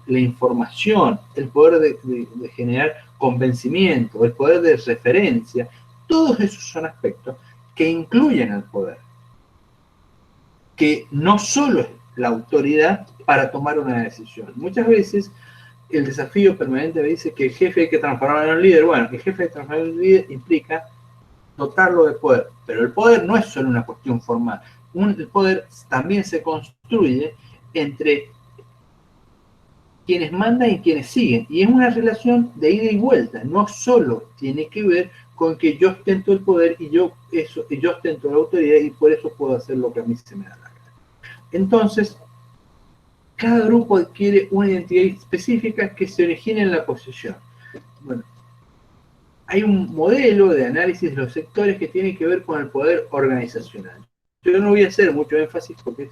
la información, el poder de generar convencimiento, el poder de referencia, todos esos son aspectos que incluyen al poder, que no solo es la autoridad para tomar una decisión. Muchas veces el desafío permanente dice que el jefe hay que transformar en un líder. Bueno, el jefe de transformar en un líder implica dotarlo de poder, pero el poder no es solo una cuestión formal. El poder también se construye entre quienes mandan y quienes siguen, y es una relación de ida y vuelta, no solo tiene que ver con que yo ostento el poder y yo ostento la autoridad y por eso puedo hacer lo que a mí se me da la gana. Entonces, cada grupo adquiere una identidad específica que se origina en la posición. Bueno, hay un modelo de análisis de los sectores que tiene que ver con el poder organizacional. Yo no voy a hacer mucho énfasis porque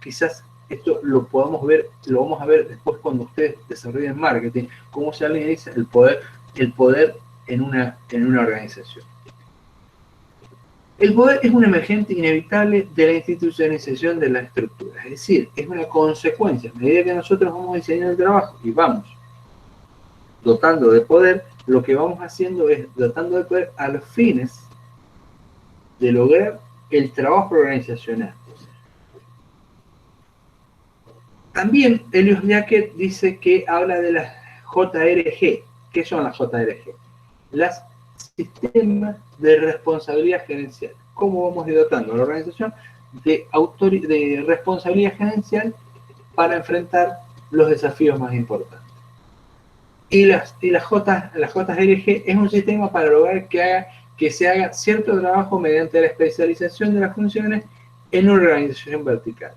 quizás esto lo vamos a ver después cuando ustedes desarrollen marketing, cómo se analiza el poder en una organización. El poder es un emergente inevitable de la institucionalización de la estructura, es decir, es una consecuencia. A medida que nosotros vamos diseñando el trabajo y vamos dotando de poder, lo que vamos haciendo es dotando de poder a los fines de lograr el trabajo organizacional. También Eliot Jacket dice que habla de las JRG. ¿Qué son las JRG? Las sistemas de responsabilidad gerencial. ¿Cómo vamos a ir dotando a la organización de responsabilidad gerencial para enfrentar los desafíos más importantes? Y las JRG es un sistema para lograr que se haga cierto trabajo mediante la especialización de las funciones en una organización vertical.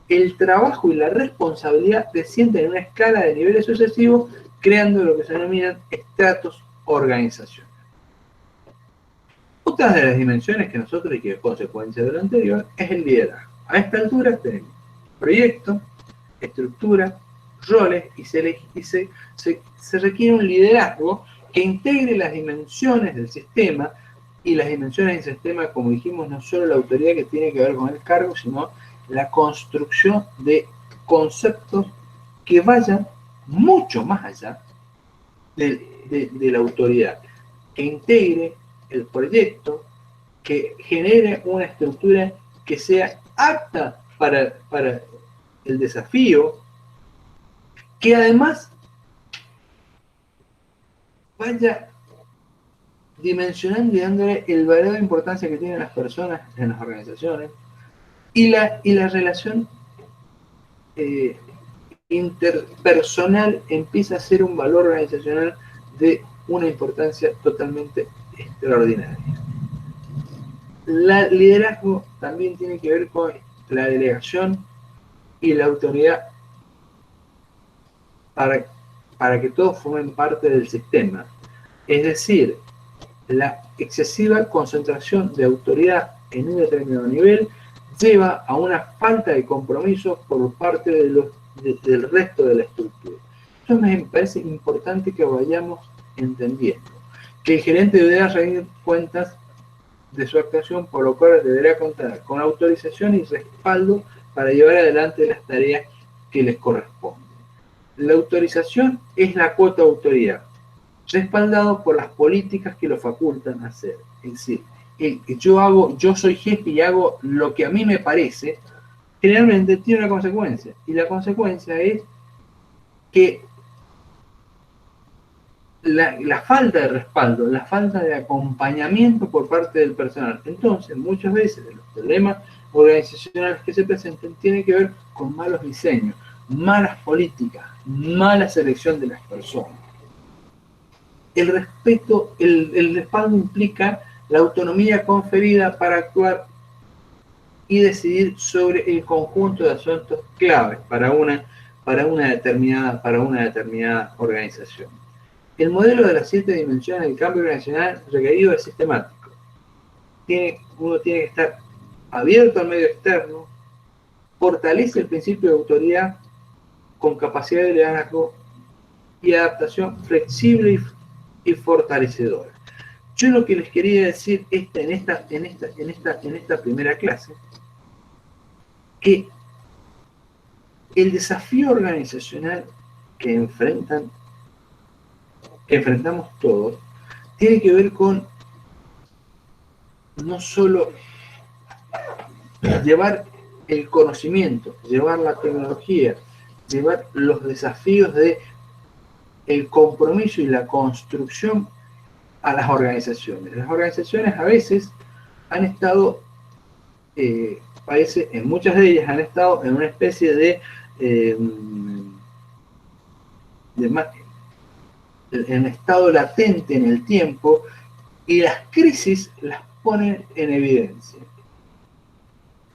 El trabajo y la responsabilidad descienden en una escala de niveles sucesivos, creando lo que se denominan estratos organizacionales. Otra de las dimensiones que nosotros, y que es consecuencia de lo anterior, es el liderazgo. A esta altura tenemos proyecto, estructura, roles, y se requiere un liderazgo que integre las dimensiones del sistema, y las dimensiones del sistema, como dijimos, no solo la autoridad que tiene que ver con el cargo, sino la construcción de conceptos que vayan mucho más allá de la autoridad, que integre el proyecto, que genere una estructura que sea apta para el desafío, que además vaya dimensionando y dándole el valor de importancia que tienen las personas en las organizaciones, y la relación interpersonal empieza a ser un valor organizacional de una importancia totalmente extraordinaria. El liderazgo también tiene que ver con la delegación y la autoridad para que todos formen parte del sistema. Es decir, la excesiva concentración de autoridad en un determinado nivel lleva a una falta de compromiso por parte del resto de la estructura. Esto me parece importante que vayamos entendiendo. Que el gerente deberá rendir cuentas de su actuación, por lo cual deberá contar con autorización y respaldo para llevar adelante las tareas que les corresponden. La autorización es la cuota de autoridad, respaldado por las políticas que lo facultan a hacer. Es decir, yo soy jefe y hago lo que a mí me parece, generalmente tiene una consecuencia, y la consecuencia es que la falta de respaldo, la falta de acompañamiento por parte del personal. Entonces, muchas veces los problemas organizacionales que se presenten tienen que ver con malos diseños, malas políticas, mala selección de las personas. El respeto, el respaldo implica la autonomía conferida para actuar y decidir sobre el conjunto de asuntos claves para una determinada organización. El modelo de las 7 dimensiones del cambio organizacional requerido es sistemático. Uno tiene que estar abierto al medio externo, fortalece el principio de autoridad con capacidad de liderazgo y adaptación flexible y fortalecedora. Yo lo que les quería decir en esta primera clase, que el desafío organizacional que enfrentamos todos, tiene que ver con no solo llevar el conocimiento, llevar la tecnología, llevar los desafíos de el compromiso y la construcción a las organizaciones. Las organizaciones a veces han estado, parece, en muchas de ellas han estado en una especie de en estado latente en el tiempo, y las crisis las ponen en evidencia.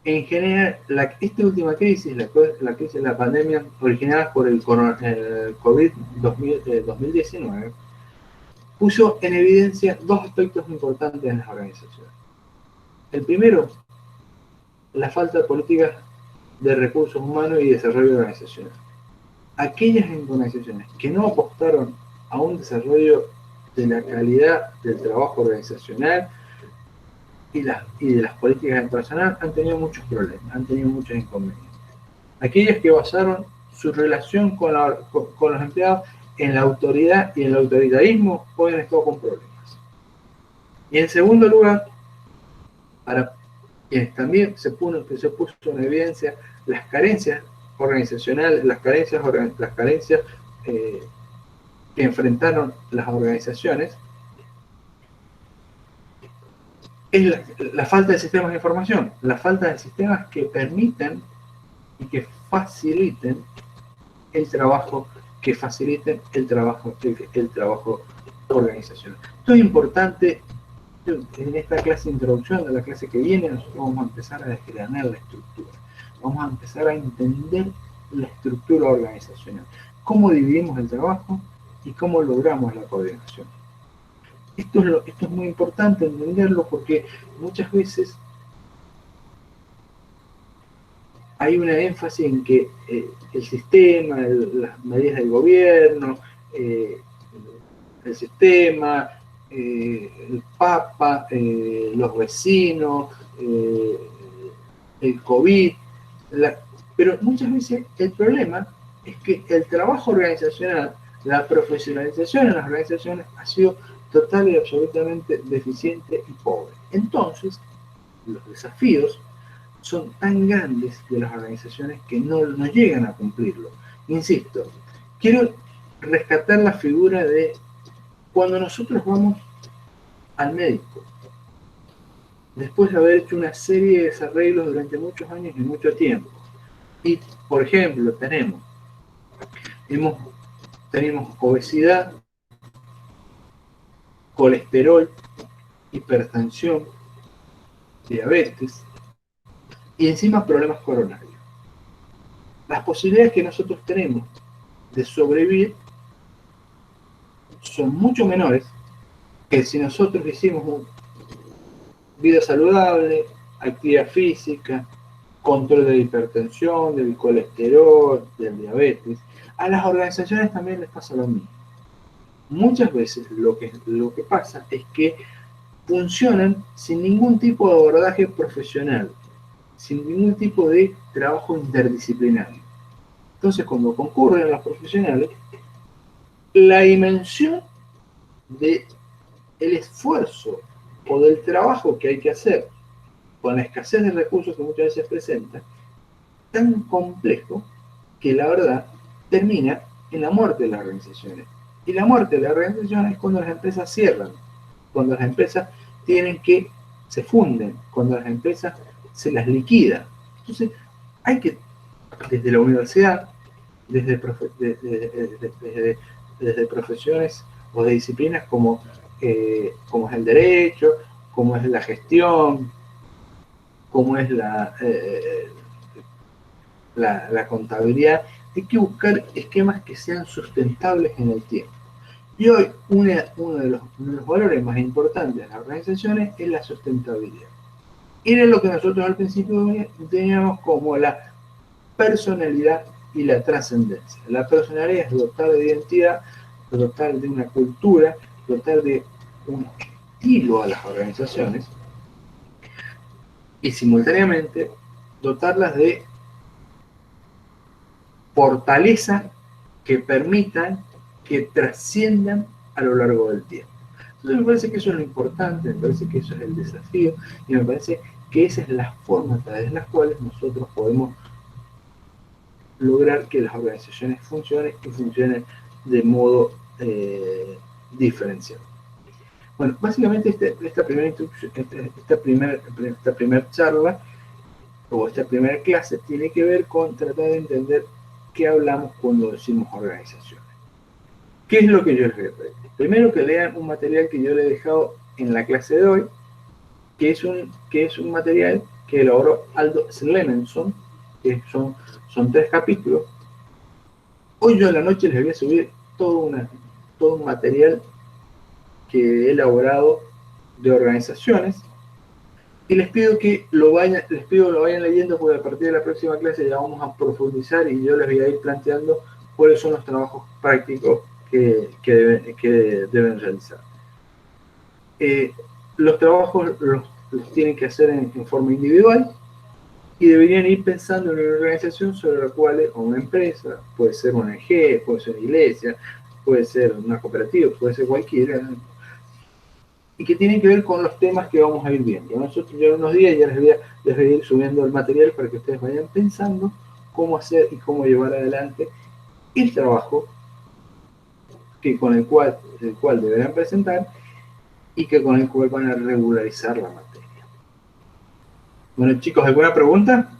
En general, esta última crisis, la crisis de la pandemia originada por el COVID-19, puso en evidencia dos aspectos importantes en las organizaciones. El primero, la falta de políticas de recursos humanos y desarrollo organizacional. Aquellas organizaciones que no apostaron a un desarrollo de la calidad del trabajo organizacional y de las políticas de personal han tenido muchos problemas, han tenido muchos inconvenientes. Aquellas que basaron su relación con los empleados en la autoridad y en el autoritarismo hoy han estado con problemas. Y en segundo lugar, para quienes también se puso en evidencia las carencias organizacionales, las carencias que enfrentaron las organizaciones, es la falta de sistemas de información, la falta de sistemas que permitan y que faciliten el trabajo organizacional. Esto es importante. En esta clase de introducción, de la clase que viene, nosotros vamos a empezar a desgranar la estructura. Vamos a empezar a entender la estructura organizacional, cómo dividimos el trabajo y cómo logramos la coordinación. Esto es muy importante entenderlo, porque muchas veces hay una énfasis en que el sistema, las medidas del gobierno, el sistema, el Papa, los vecinos, el COVID, pero muchas veces el problema es que el trabajo organizacional, la profesionalización en las organizaciones ha sido total y absolutamente deficiente y pobre. Entonces, los desafíos son tan grandes de las organizaciones que no llegan a cumplirlo. Insisto, quiero rescatar la figura de cuando nosotros vamos al médico, después de haber hecho una serie de desarreglos durante muchos años y mucho tiempo, y por ejemplo tenemos obesidad, colesterol, hipertensión, diabetes y encima problemas coronarios. Las posibilidades que nosotros tenemos de sobrevivir son mucho menores que si nosotros hicimos una vida saludable, actividad física, control de la hipertensión, del colesterol, del diabetes. A las organizaciones también les pasa lo mismo. Muchas veces lo que pasa es que funcionan sin ningún tipo de abordaje profesional, sin ningún tipo de trabajo interdisciplinario. Entonces, cuando concurren los profesionales, la dimensión del esfuerzo o del trabajo que hay que hacer con la escasez de recursos que muchas veces presenta, tan complejo que la verdad termina en la muerte de las organizaciones. Y la muerte de las organizaciones es cuando las empresas cierran, cuando las empresas se funden, cuando las empresas se las liquida. Entonces, hay que, desde la universidad, desde profesiones o de disciplinas como es el derecho, como es la gestión, como es la contabilidad. Hay que buscar esquemas que sean sustentables en el tiempo. Y hoy uno de los valores más importantes de las organizaciones es la sustentabilidad. Era lo que nosotros al principio teníamos como la personalidad y la trascendencia. La personalidad es dotar de identidad, dotar de una cultura, dotar de un estilo a las organizaciones y simultáneamente dotarlas de fortaleza que permitan que trasciendan a lo largo del tiempo. Entonces me parece que eso es lo importante, me parece que eso es el desafío y me parece que esa es la forma a través de las cuales nosotros podemos lograr que las organizaciones funcionen y funcionen de modo diferenciado. Bueno, básicamente esta primera charla o esta primera clase tiene que ver con tratar de entender qué hablamos cuando decimos organizaciones. ¿Qué es lo que yo les voy a pedir? Primero que lean un material que yo les he dejado en la clase de hoy, que es un material que elaboró Aldo Slemenson, que son 3 capítulos. Hoy yo en la noche les voy a subir todo un material que he elaborado de organizaciones y les pido que lo vayan leyendo, porque a partir de la próxima clase ya vamos a profundizar y yo les voy a ir planteando cuáles son los trabajos prácticos que deben realizar. Los trabajos los tienen que hacer en forma individual y deberían ir pensando en una organización sobre la cual, o una empresa, puede ser una ONG, puede ser una iglesia, puede ser una cooperativa, puede ser cualquiera, y que tienen que ver con los temas que vamos a ir viendo. Nosotros ya en unos días ya les voy a ir subiendo el material para que ustedes vayan pensando cómo hacer y cómo llevar adelante el trabajo con el cual deberán presentar y con el cual van a regularizar la materia. Bueno, chicos, ¿alguna pregunta?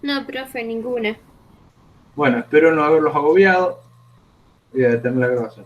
No, profe, ninguna. Bueno, espero no haberlos agobiado. Voy a detener la grabación.